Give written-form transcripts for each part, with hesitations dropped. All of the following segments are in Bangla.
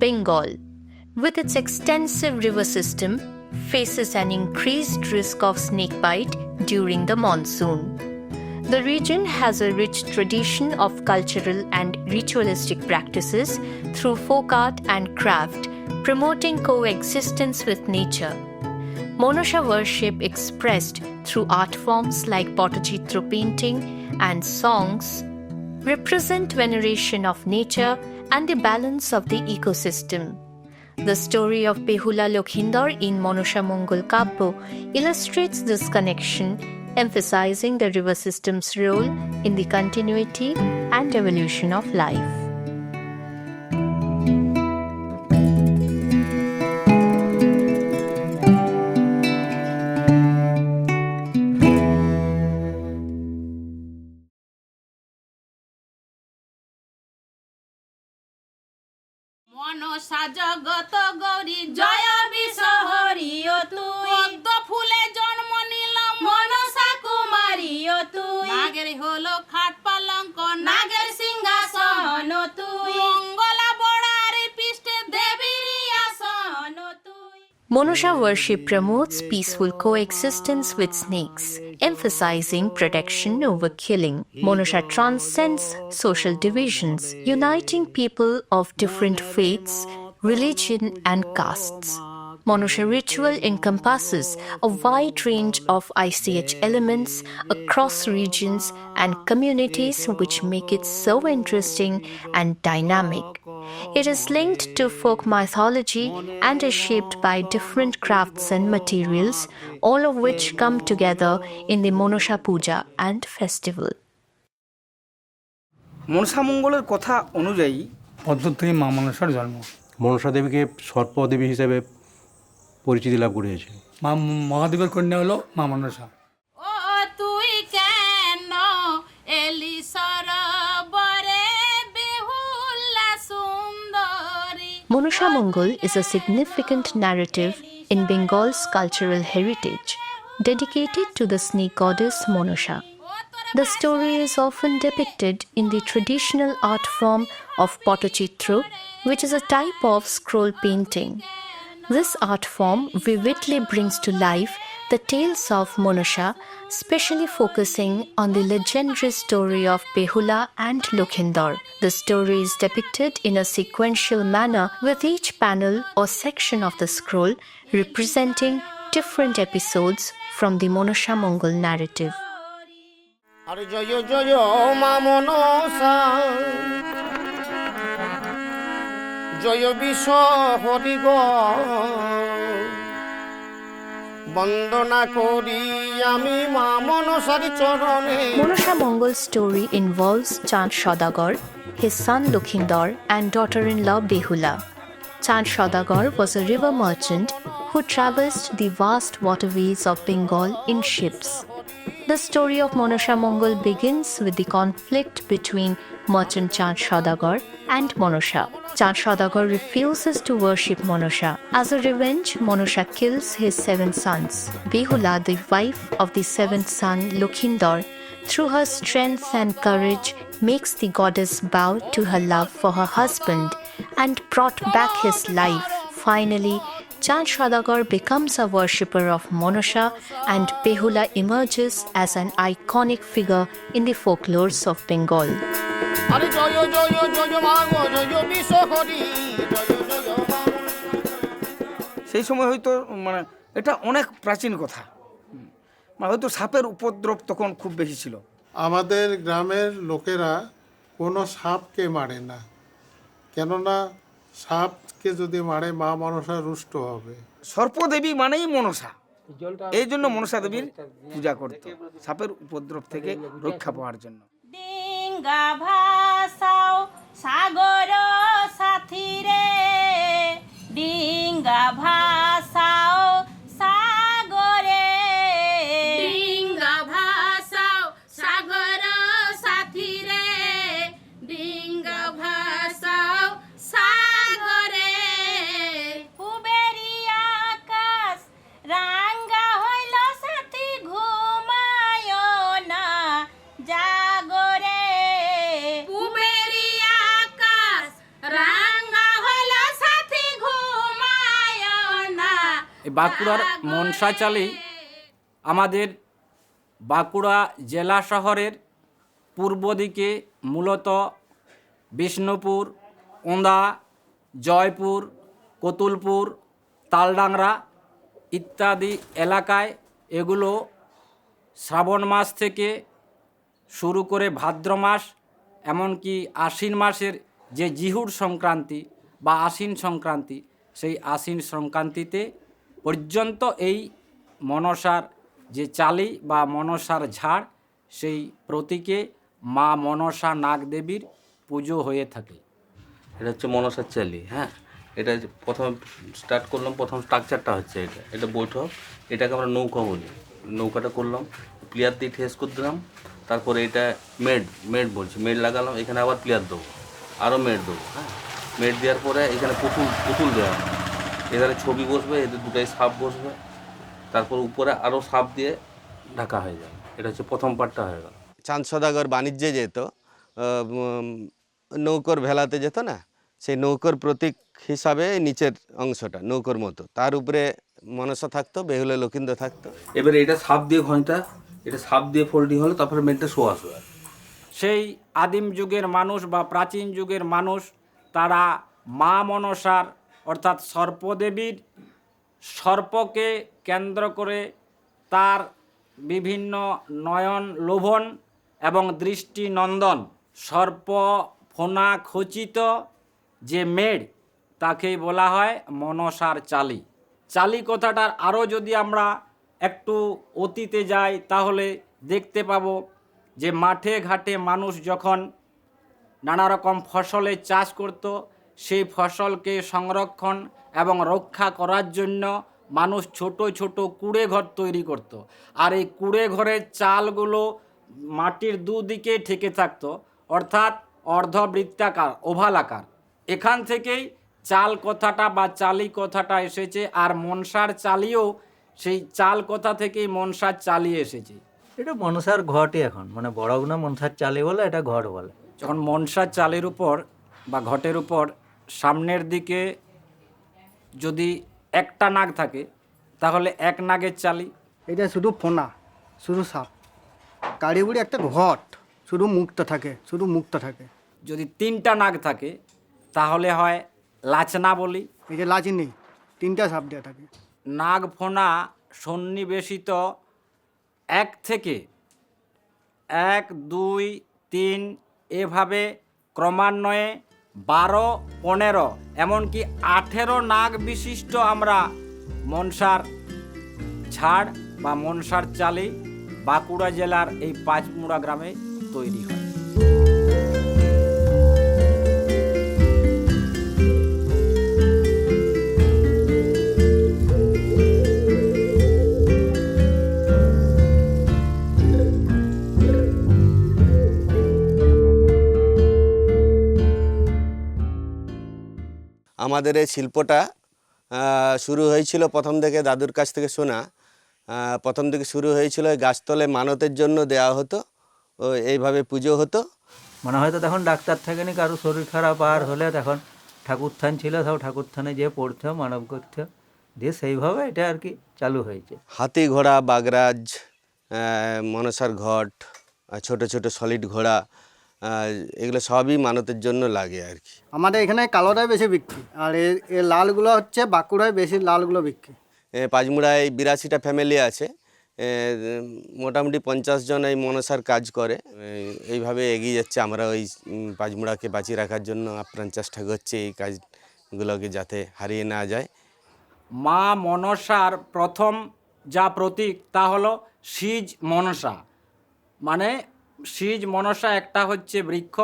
Bengal, with its extensive river system, faces an increased risk of snakebite during the monsoon. The region has a rich tradition of cultural and ritualistic practices through folk art and craft, promoting coexistence with nature. Monasha worship expressed through art forms like Potachitra painting and songs represent veneration of nature and the balance of the ecosystem. The story of Behula Lokhindar in Monasha Mongol Kabbo illustrates this connection, emphasizing the river system's role in the continuity and evolution of life. Manasa জগত গৌরী জয় বিশহরি ও তুই পদ্ম ফুলে জন্ম নিলাম মনসা কুমারী ও তুই নাগের হলো খাট পালঙ্ক নাগের সিংহাসন ও তুই মঙ্গলা বড়ার পৃষ্ঠে দেবীর আসন ও তুই। Monasha worship promotes peaceful coexistence with snakes, emphasizing protection over killing. Monasha transcends social divisions, uniting people of different faiths, religion, and castes. Monasha ritual encompasses a wide range of ICH elements across regions and communities, which make it so interesting and dynamic. It is linked to folk mythology and is shaped by different crafts and materials, all of which come together in the Monasha Puja and festival. Manasa মঙ্গলের কথা অনুযায়ী পদ্ম থেকে মা মনসার জন্ম। মনসা দেবীকে সর্পদেবী হিসেবে পরিচিতি লাভ করিয়েছে। মা মহাদেবের কন্যা হলো মা মনসা। ও তুই কেন এলি সরোবরে বেহুলা সুন্দরী। Monasha Mongol is a significant narrative in Bengal's cultural heritage, dedicated to the snake goddess Monasha. The story is often depicted in the traditional art form of Potachitra, which is a type of scroll painting. This art form vividly brings to life the tales of Monasha, specially focusing on the legendary story of Behula and Lokhindar. The story is depicted in a sequential manner, with each panel or section of the scroll representing different episodes from the Monasha Mongol narrative. আরে জয় জয় মা মনসা জয় বিষ হরি গ বন্দনা করি আমি মা মনসার চরণে। Monasha Mongol's story involves Chand Saudagar, his son Lokhindar, and daughter-in-law Behula. Chand Saudagar was a river merchant who traversed the vast waterways of Bengal in ships. The story of Monasha Mongol begins with the conflict between merchant Chand Saudagar and Monasha. Chand Saudagar refuses to worship Monasha. As a revenge, Monasha kills his 7 sons. Behula, the wife of the 7th son Lokhindar, through her strength and courage, makes the goddess bow to her love for her husband and brought back his life. Finally, Chand Saudagar becomes a worshipper of Monasha, and Behula emerges as an iconic figure in the folklores of Bengal. আরে জয় জয় জয় মা গো জয় বিষ হরি জয় জয় মা। সেই সময় হয়তো মানে এটা অনেক প্রাচীন কথা, মানে হয়তো সাপের উপদ্রব তখন খুব বেশি ছিল। আমাদের গ্রামের লোকেরা কোনো সাপকে মারে না, কেননা সাপকে যদি মারে মা মনসা রুষ্ট হবে। সর্পদেবী মানেই মনসা, এই জন্য মনসা দেবীর পূজা করত সাপের উপদ্রব থেকে রক্ষা পাওয়ার জন্য। ডিঙ্গা ভাসাও সাগর সাথী রে ডিঙ্গা ভাস বাঁকুড়ার মনসাচালি আমাদের বাঁকুড়া জেলা শহরের পূর্ব দিকে মূলত বিষ্ণুপুর, ওন্দা, জয়পুর, কতুলপুর, তালডাংরা ইত্যাদি এলাকায় এগুলো শ্রাবণ মাস থেকে শুরু করে ভাদ্র মাস, এমনকি আশ্বিন মাসের যে জিহুর সংক্রান্তি বা আশ্বিন সংক্রান্তি, সেই আশ্বিন সংক্রান্তিতে পর্যন্ত এই মনসার যে চালি বা মনসার ঝাড়, সেই প্রতীকে মা মনসা নাগদেবীর পুজো হয়ে থাকে। এটা হচ্ছে মনসার চালি। হ্যাঁ, এটা প্রথম স্টার্ট করলাম, প্রথম স্ট্রাকচারটা হচ্ছে এটা বৈঠক, এটাকে আমরা নৌকা বলি। নৌকাটা করলাম, প্লেয়ার দিয়ে ঠেস করে দিলাম, তারপরে এটা মেড বলছি, মেড লাগালাম, এখানে আবার প্লেয়ার দেবো, আরও মেড দেবো। হ্যাঁ, মেড দেওয়ার পরে এখানে পুতুল দেওয়া হয়, এখানে ছবি বসবে, এদের দুটাই সাপ বসবে, তারপর উপরে আরও সাপ দিয়ে ঢাকা হয়ে যাবে। এটা হচ্ছে প্রথম পার্টটা হয়ে গেল। চাঁদ সদাগর বাণিজ্যে যেত, নৌকর ভেলাতে যেত না, সেই নৌকর প্রতীক হিসাবে নিচের অংশটা নৌকর মতো, তার উপরে মনসা থাকতো, বেহুলা লক্ষিন্দর থাকতো। এবারে এটা সাপ দিয়ে ঘন্টা, এটা সাপ দিয়ে ফোল্ডিং হলো, তারপরে মেডটা শোয়া। সেই আদিম যুগের মানুষ বা প্রাচীন যুগের মানুষ তারা মা মনসার অর্থাৎ সর্পদেবীর সর্পকে কেন্দ্র করে তার বিভিন্ন নয়ন লোভন এবং দৃষ্টি নন্দন সর্প ফোনা খচিত যে মেড়, তাকেই বলা হয় মনসার চালি। চালি কথাটার আরও যদি আমরা একটু অতীতে যাই তাহলে দেখতে পাবো যে মাঠে ঘাটে মানুষ যখন নানা রকম ফসলের চাষ করত, সেই ফসলকে সংরক্ষণ এবং রক্ষা করার জন্য মানুষ ছোট ছোট কুড়ে ঘর তৈরি করত। আর এই কুড়ে ঘরের চালগুলো মাটির দুদিকে ঠেকে থাকতো, অর্থাৎ অর্ধবৃত্তাকার, ওভাল আকার। এখান থেকেই চাল কথাটা বা চালি কথাটা এসেছে। আর মনসার চালিও সেই চাল কথা থেকেই মনসার চালি এসেছে। এটা মনসার ঘটই এখন, মানে বড়গুনা মনসার চালি বলে, এটা ঘট বলে। যখন মনসার চালের উপর বা ঘটের উপর সামনের দিকে যদি একটা নাগ থাকে তাহলে এক নাগের চালি। এটা শুধু ফোনা, শুধু সাপ, কাড়ি বুড়ি একটা ঘট, শুধু মুক্ত থাকে। যদি তিনটা নাগ থাকে তাহলে হয় লাচনা বলি। এই যে লাচি নেই, তিনটা সাপ দেওয়া থাকে। নাগ ফোনা সন্নিবেশিত 1 থেকে 1, 2, 3 এভাবে ক্রমান্বয়ে 12, 15 এমনকি 18 নাগ বিশিষ্ট আমরা মনসার ঝাড় বা মনসার চালি বাঁকুড়া জেলার এই পাঁচমুড়া গ্রামে তৈরি হয়। আমাদের এই শিল্পটা শুরু হয়েছিল প্রথম থেকে দাদুর কাছ থেকে শোনা। প্রথম থেকে শুরু হয়েছিল গাছতলে মানতের জন্য দেওয়া হতো, ও এইভাবে পুজো হতো। মানে হয়তো তখন ডাক্তার থাকেনি, কারো শরীর খারাপ আর হলে তখন ঠাকুরথান ছিল, সব ঠাকুরথানে যেয়ে পড়তে মানব করতে, দিয়ে সেইভাবে এটা আর কি চালু হয়েছে। হাতি ঘোড়া, বাগরাজ, মনসার ঘট, ছোট ছোট সলিড ঘোড়া, এগুলো সবই মানতের জন্য লাগে আর কি। আমাদের এখানে কালোটাই বেশি বিক্রি, আর এ লালগুলো হচ্ছে বাঁকুড়ায় বেশি লালগুলো বিক্রি। পাঁচমুড়ায় 82টা ফ্যামিলি আছে, মোটামুটি 50 জন এই মনসার কাজ করে। এইভাবে এগিয়ে যাচ্ছে। আমরা ওই পাঁচমুড়াকে বাঁচিয়ে রাখার জন্য আপ্রাণ চেষ্টা করছি এই কাজগুলোকে যাতে হারিয়ে না যায়। মা মনসার প্রথম যা প্রতীক তা হলো সিজ মনসা। মানে সিজ মনসা একটা হচ্ছে বৃক্ষ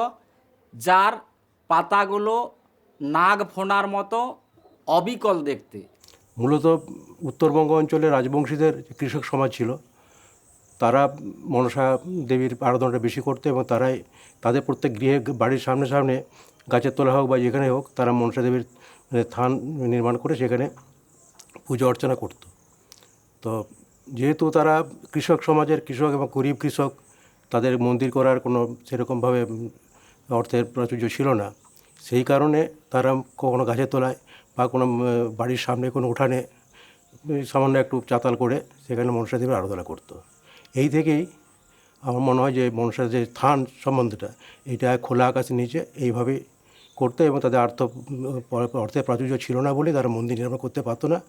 যার পাতাগুলো নাগ ফোনার মতো অবিকল দেখতে। মূলত উত্তরবঙ্গ অঞ্চলে রাজবংশীদের যে কৃষক সমাজ ছিল, তারা মনসা দেবীর আরাধনাটা বেশি করতো এবং তারাই তাদের প্রত্যেক গৃহে বাড়ির সামনে সামনে গাছের তলা হোক বা যেখানে হোক তারা মনসা দেবীর থান নির্মাণ করে সেখানে পুজো অর্চনা করত। তো যেহেতু তারা কৃষক সমাজের কৃষক এবং গরিব কৃষক, তাদের মন্দির করার কোনো সেরকমভাবে অর্থের প্রাচুর্য ছিল না, সেই কারণে তারা কখনো গাছের তলায় বা কোনো বাড়ির সামনে কোনো উঠানে সামান্য একটু চাতাল করে সেখানে মনসা দেবীর আরাধনা করতো। এই থেকেই আমার মনে হয় যে মনসার যে থান সম্বন্ধটা এটা খোলা আকাশের নিচে এইভাবেই করতো, এবং তাদের অর্থের প্রাচুর্য ছিল না বলে তারা মন্দির নির্মাণ করতে পারতো না।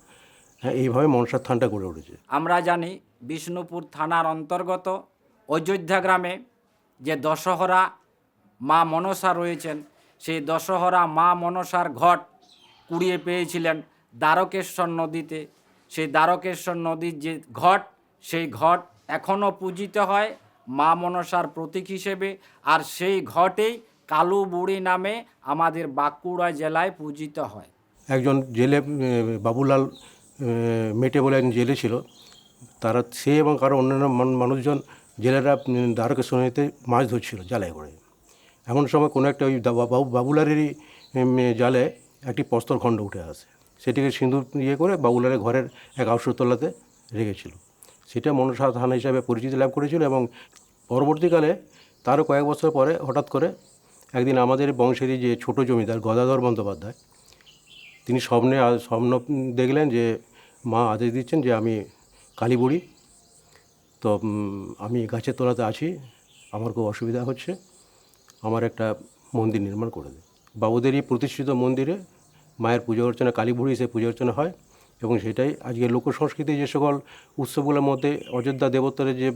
হ্যাঁ, এইভাবে মনসার থানটা গড়ে উঠেছে। আমরা জানি বিষ্ণুপুর থানার অন্তর্গত অযোধ্যা গ্রামে যে দশহরা মা মনসা রয়েছেন, সেই দশহরা মা মনসার ঘট কুড়িয়ে পেয়েছিলেন দ্বারকেশ্বর নদীতে। সেই দ্বারকেশ্বর নদীর যে ঘট, সেই ঘট এখনও পূজিত হয় মা মনসার প্রতীক হিসেবে। আর সেই ঘটেই কালু বুড়ি নামে আমাদের বাঁকুড়া জেলায় পূজিত হয়। একজন জেলে বাবুলাল মেটে বলে একজন জেলে ছিল, তারা সে এবং কারো অন্যান্য মানুষজন জেলেরা দ্বারকেশ্বর নদীতে মাছ ধরছিল জালে করে। এমন সময় কোনো একটা ওই বাবুলালেরই জালে একটি প্রস্তরখণ্ড উঠে আসে, সেটিকে সিঁদুর করে বাবুলালের ঘরের এক আউশতলাতে রেখেছিল। সেটা মনসা থান হিসাবে পরিচিতি লাভ করেছিল। এবং পরবর্তীকালে তারও কয়েক বছর পরে হঠাৎ করে একদিন আমাদের বংশেরই যে ছোট জমিদার গদাধর বন্দ্যোপাধ্যায়, তিনি স্বপ্ন দেখলেন যে মা আদেশ দিচ্ছেন যে আমি কালী বুড়ি, তো আমি গাছের তলাতে আছি, আমার খুব অসুবিধা হচ্ছে, আমার একটা মন্দির নির্মাণ করে দেয়। বাবুদেরই প্রতিষ্ঠিত মন্দিরে মায়ের পুজো অর্চনা, কালী বুড়ি সে পুজো অর্চনা হয়। এবং সেটাই আজকে লোক সংস্কৃতির যে সকল উৎসবগুলোর মধ্যে অযোধ্যা দেবোত্তরের যে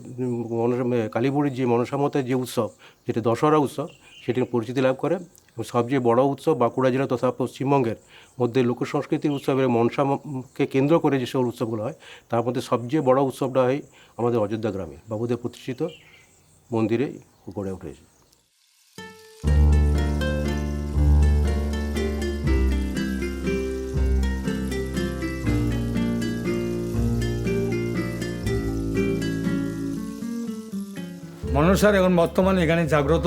কালী বুড়ির যে মনসামতের যে উৎসব, যেটা দশহরা উৎসব, সেটির পরিচিতি লাভ করে। এবং সবচেয়ে বড় উৎসব বাঁকুড়া জেলা তথা পশ্চিমবঙ্গের মধ্যে লোক সংস্কৃতির উৎসবের মনসাকে কেন্দ্র করে যে সকল উৎসবগুলো হয়, তার মধ্যে সবচেয়ে বড় উৎসবটা হয় আমাদের অযোধ্যা গ্রামে বাবুদের প্রতিষ্ঠিত মন্দিরে গড়ে উঠেছে। মনসার এখন বর্তমানে এখানে জাগ্রত।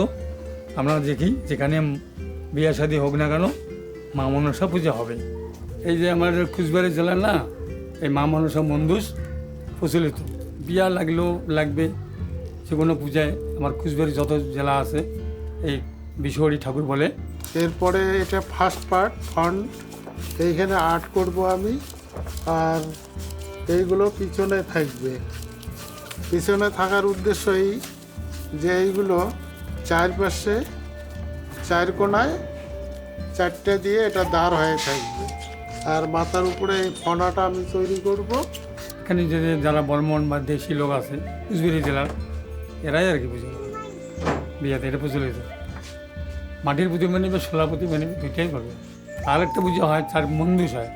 আমরা দেখি যেখানে বিয়ে শাদী হোক না কেন মা মনসা পূজা হবে। এই যে আমাদের কুচবিহার জেলার না, এই মা মনসা মন্দির প্রচলিত। বিয়া লাগলেও লাগবে যে কোনো পূজায়। আমার কুচবিহার যত জেলা আছে এই বিশ্বহরি ঠাকুর বলে। এরপরে এটা ফার্স্ট পার্ট ফ্রন্ট, এইখানে আর্ট করব আমি, আর এইগুলো পিছনে থাকবে। পিছনে থাকার উদ্দেশ্য এই যে এইগুলো চারপাশে চার কোণায় চারটে দিয়ে এটা দাঁড় হয়ে থাকবে, আর মাথার উপরে এই ফনাটা আমি তৈরি করব। এখানে যে যারা বর্মন বা দেশি লোক আছে কুচবিহার জেলার, এরাই আর কি পুজো করে বিয়াতে। এটা প্রচলিত। মাটির প্রতিমা নেবে, সোলার প্রতিমা নেবে, দুইটাই করবে। আর একটা পুজো হয় চার মন্দুষ হয়,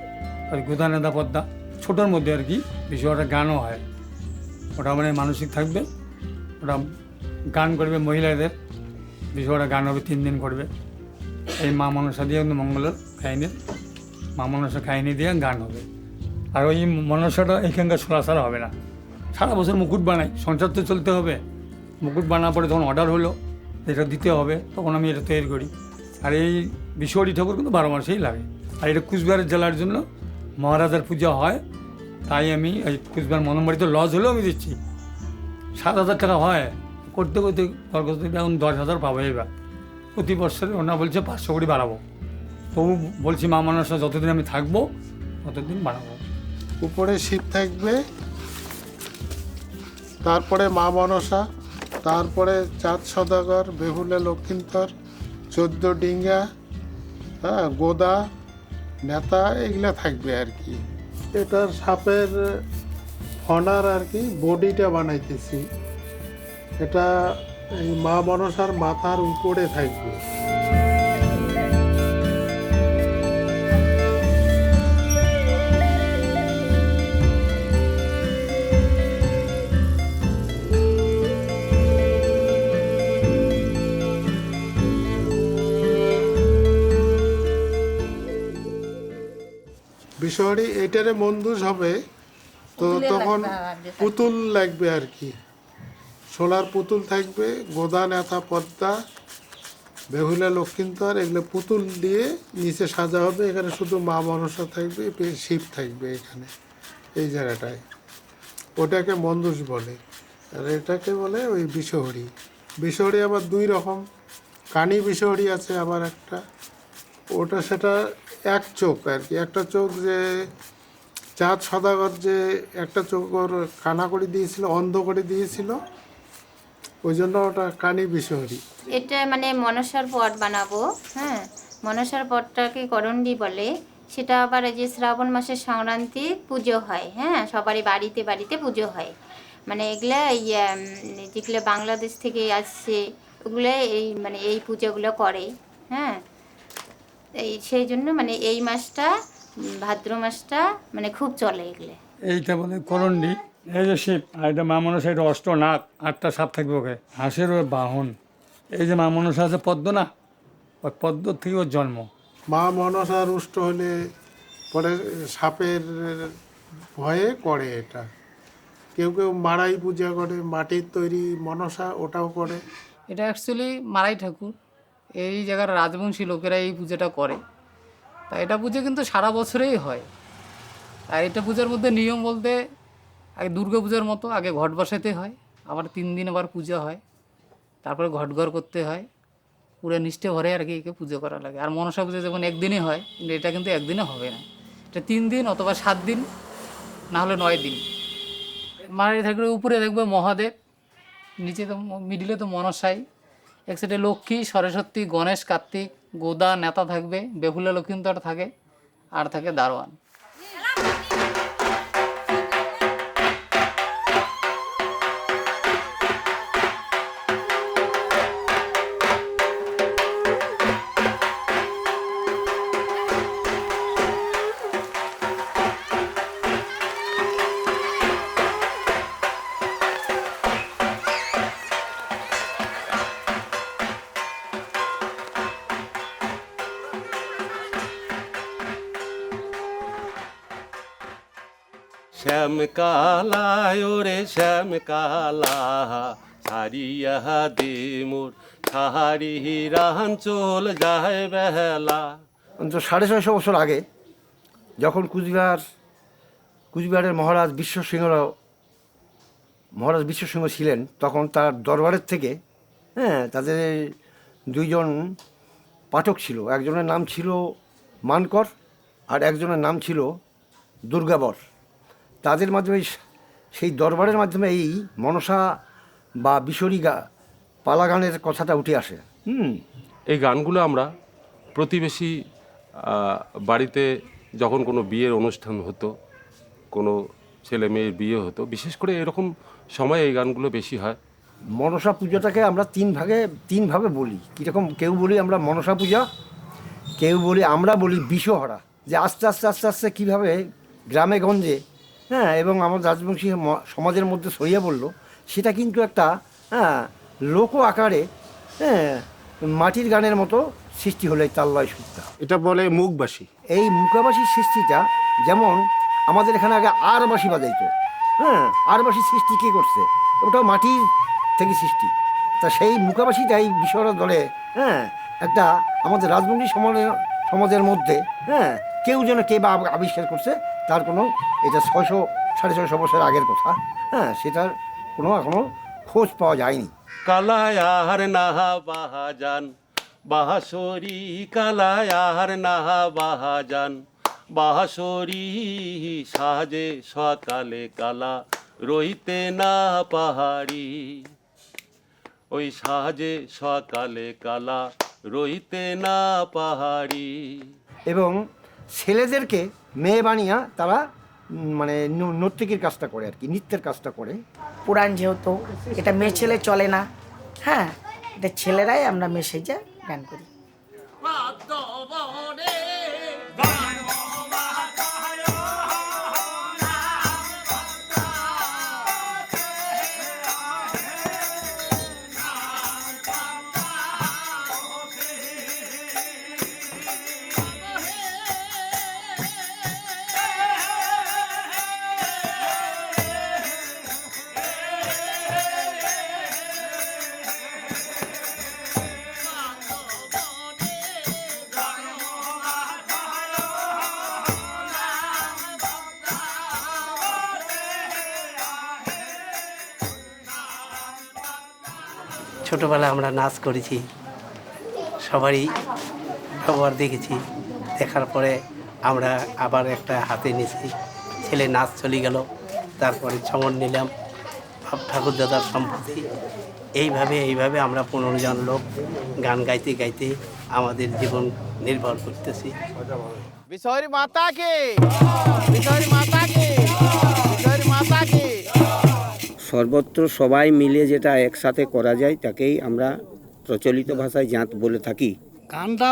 ওই গোদা নেদা পদ্মা ছোটোর মধ্যে আর কি। বিষয়টা গানও হয়, ওটা মানে মানসিক থাকবে, ওটা গান করবে মহিলাদের। বিষয়টা গান হবে 3 দিন করবে। এই মা মনসা দিয়ে মঙ্গলের কাহিনীর মা মনসা কাহিনী দিয়ে গান হবে। আর ওই মনসাটা এখানকার সরাসরি হবে না, সারা বছর মুকুট বানাই, সংসার তো চলতে হবে। মুকুট বানার পরে যখন অর্ডার হলো এটা দিতে হবে, তখন আমি এটা তৈরি করি। আর এই বিশ্বহরি ঠাকুর কিন্তু 12 মাসেই লাগে। আর এটা কুচবিহার জেলার জন্য মহারাজার পূজা হয়, তাই আমি এই কুচবিহার মনবাড়িতে লজ হলেও আমি দিচ্ছি। 7,000 টাকা হয় করতে করতে, এখন 10,000 পাবো। এবার প্রতি বছরে ওনা বলছে 500 করে বাড়াবো। তবু বলছি মা মনসা যতদিন আমি থাকবো ততদিন বাড়াবো। উপরে শিব থাকবে, তারপরে মা মনসা, তারপরে চাঁদ সদাগর, বেহুলা লক্ষ্মীধর, 14 ডিঙ্গা, হ্যাঁ, গোদা নেতা, এগুলা থাকবে আর কি। এটার সাপের ফনার আর কি বডিটা বানাইতেছি। এটা এই মা মনসার মাথার উপরে থাকবে। বিষয়টি এটারে মন্দুষ হবে, তো তখন পুতুল লাগবে আর কি। সোলার পুতুল থাকবে, গোদা নেতা পদ্মা, বেহুলা লক্ষ্মীধর, এগুলো পুতুল দিয়ে নিচে সাজা হবে। এখানে শুধু মা মনসা থাকবে, শিব থাকবে এখানে এই জায়গাটায়। ওটাকে মন্দুষ বলে, আর এটাকে বলে ওই বিষহরি। বিষহরি আবার 2 রকম, কানি বিষহরি আছে আবার একটা, ওটা সেটা এক চোখ আর কি। একটা চোখ যে চাঁদ সদাগর যে একটা চোখ ওর কানা করে দিয়েছিল, অন্ধ করে দিয়েছিল, ওই জন্য ওটা কানি বিশহরী। এটা মানে মনসার পট বানাবো, হ্যাঁ, মনসার পটটাকে করণ্ডী বলে। সেটা আবার এই যে শ্রাবণ মাসের সংক্রান্তি পুজো হয়, হ্যাঁ, সবারই বাড়িতে বাড়িতে পুজো হয়। মানে এগুলা যেগুলো বাংলাদেশ থেকে আসছে ওগুলো এই মানে এই পুজোগুলো করে, হ্যাঁ। এই সেই জন্য মানে এই মাসটা ভাদ্র মাসটা মানে খুব চলে এগুলো। এইটা বলে করণ্ডী, এই যে শিব, আর এটা মা মনসা, এটা অষ্ট নাগ, 8টা সাপ থাকবে ওকে, হাঁসের ওর বাহন। এই যে মা মনসা আছে পদ্ম না, ওই পদ্ম থেকে ওর জন্ম। মা মনসা রুষ্ট হলে পরে সাপের ভয়ে করে এটা। কেউ কেউ মারাই পূজা করে, মাটির তৈরি মনসা, ওটাও করে। এটা অ্যাকচুয়ালি মারাই ঠাকুর, এই জায়গার রাজবংশী লোকেরা এই পুজোটা করে। তা এটা পুজো কিন্তু সারা বছরেই হয়। আর এটা পূজার মধ্যে নিয়ম বলতে আগে দুর্গা পূজার মতো আগে ঘট বসাতে হয়, আবার 3 দিন আবার পূজা হয়, তারপরে ঘটঘর করতে হয়, পুরো নিষ্ঠে ভরে আর কি একে পুজো করা লাগে। আর মনসা পুজো যেমন একদিনই হয়, কিন্তু এটা কিন্তু একদিনে হবে না, এটা 3 দিন অথবা 7 দিন, না হলে 9 দিন। মারাই ঠাকুরের উপরে দেখবে মহাদেব, নিচে তো মিডিলে তো মনসাই, এক সাইডে লক্ষ্মী, সরস্বতী, গণেশ, কার্তিক, গোদা, নেতা থাকবে, বেহুলা লক্ষ্মীন্দর থাকে, আর থাকে দারোয়ান। শ্যাম কালায় ওরে শ্যাম কালা, সারিয়া দে মোর সাহারি রাঞ্চল যায় বেলা। অন্তত 650 বছর আগে যখন কুচবিহারের মহারাজ বিশ্বসিংহ ছিলেন, তখন তার দরবারের থেকে, হ্যাঁ, তাদের 2 জন পাঠক ছিল। একজনের নাম ছিল মানকর আর একজনের নাম ছিল দুর্গাবর। তাদের মাধ্যমে, সেই দরবারের মাধ্যমে এই মনসা বা বিশরী পালা গানের কথাটা উঠে আসে। এই গানগুলো আমরা প্রতিবেশী বাড়িতে যখন কোনো বিয়ের অনুষ্ঠান হতো, কোনো ছেলে মেয়ের বিয়ে হতো, বিশেষ করে এরকম সময় এই গানগুলো বেশি হয়। মনসা পুজোটাকে আমরা তিন ভাবে বলি। কীরকম? কেউ বলি আমরা মনসা পূজা, কেউ বলি আমরা বলি বিশ্বহরা, যে আস্তে আস্তে আস্তে আস্তে কীভাবে গ্রামে গঞ্জে, হ্যাঁ, এবং আমার রাজবংশী সমাজের মধ্যে ছড়িয়ে পড়লো, সেটা কিন্তু একটা, হ্যাঁ, লোক আকারে, হ্যাঁ, মাটির গানের মতো সৃষ্টি হলো এই তাল্লয় সুরটা। এটা বলে মুখবাসী। এই মুখাবাসীর সৃষ্টিটা যেমন আমাদের এখানে আগে আরবাসী বাজাইতো, হ্যাঁ, আরবাসীর সৃষ্টি কী করছে? ওটাও মাটির থেকে সৃষ্টি। তা সেই মুখাবাসীটাই বিশ্বরা দলে, হ্যাঁ, একটা আমাদের রাজবংশী সমাজের মধ্যে, হ্যাঁ, কেউ যেন কে বা আবিষ্কার করছে, তার কোনো, এটা 600-650 বছর আগের কথা, হ্যাঁ, সেটার কোনো এখনো খোঁজ পাওয়া যায়নি। কালায়ার নাহা বাহাজান বাহাসরি, কালায়ার নাহা বাহাজান বাহাসরি, সাজে সকালে কালা রইতে না পাহাড়ি, ওই সাজে সকালে কালা রইতে না পাহাড়ি। এবং ছেলেদেরকে মেয়ে বানিয়া তারা মানে নর্তকীর কাজটা করে আর কি, নৃত্যের কাজটা করে। পুরাণ যেহেতু এটা মেয়ে ছেলে চলে না, হ্যাঁ, এটা ছেলেরাই আমরা মেসেজে গান করি। ছোটোবেলায় আমরা নাচ করেছি, সবারই ব্যবহার দেখেছি, দেখার পরে আমরা আবার একটা হাতে নিয়েছি, ছেলে নাচ চলে গেল, তারপরে ছমন নিলাম বাপ ঠাকুর দাদার সম্পত্তি। এইভাবে আমরা 15 জন লোক গান গাইতে গাইতে আমাদের জীবন নির্ভর করতেছি। বিশহরি মাতাকে, বিশহরি মাতাকে, বিশহরি মাতাকে। সর্বত্র সবাই মিলে যেটা একসাথে করা যায় তাকেই আমরা প্রচলিত ভাষায় জাঁত বলে থাকি। গানটা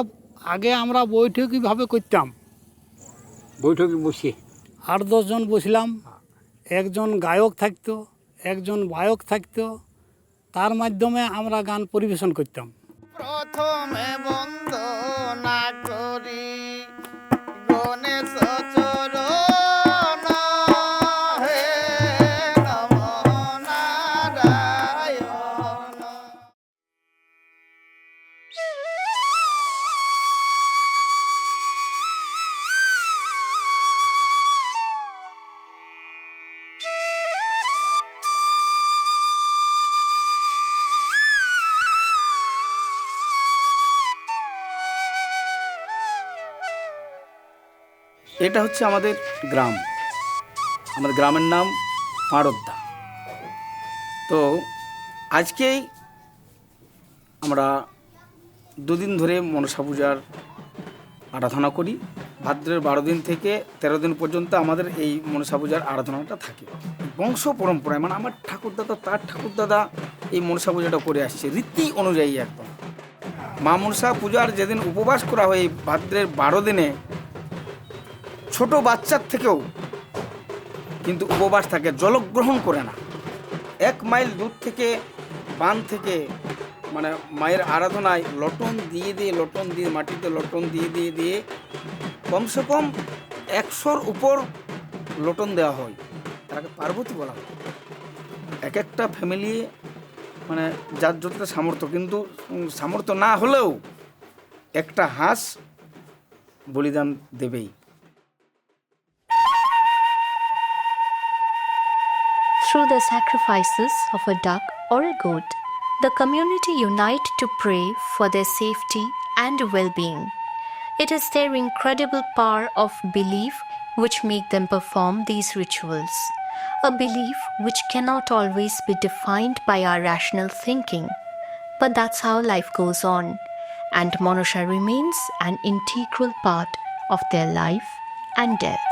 আগে আমরা বৈঠকীভাবে করতাম, বৈঠকে বসে 8-10 জন বসলাম, একজন গায়ক থাকতো, একজন বায়ক থাকতো, তার মাধ্যমে আমরা গান পরিবেশন করতাম। প্রথমে বন্দনা করি গণেশ চরণ, হে নমঃ নারায়ণ। এটা হচ্ছে আমাদের গ্রাম, আমাদের গ্রামের নাম পাড়দ্দা। তো আজকেই আমরা 2 দিন ধরে মনসা পূজার আরাধনা করি। ভাদ্রের 12 দিন থেকে 13 দিন পর্যন্ত আমাদের এই মনসা পূজার আরাধনাটা থাকে বংশ পরম্পরায়। মানে আমার ঠাকুরদাদা তার ঠাকুরদাদা এই মনসা পূজাটা করে আসছে রীতি অনুযায়ী একদম। মা মনসা পূজার যেদিন উপবাস করা হয় এই ভাদ্রের 12 দিনে, ছোট বাচ্চার থেকেও কিন্তু উপবাস থাকে, জলগ্রহণ করে না। 1 মাইল দূর থেকে বান থেকে মানে মায়ের আরাধনায় লটন দিয়ে মাটিতে লটন দিয়ে কমসে কম 100-র উপর লটন দেওয়া হয়। তাকে পার্বতী বলা হয়। এক একটা ফ্যামিলি মানে যার যতটা সামর্থ্য, কিন্তু সামর্থ্য না হলেও একটা হাঁস বলিদান দেবেই। Through the sacrifices of a duck or a goat, the community unite to pray for their safety and well-being. It is their incredible power of belief which make them perform these rituals, a belief which cannot always be defined by our rational thinking. But that's how life goes on, and Monasha remains an integral part of their life and death.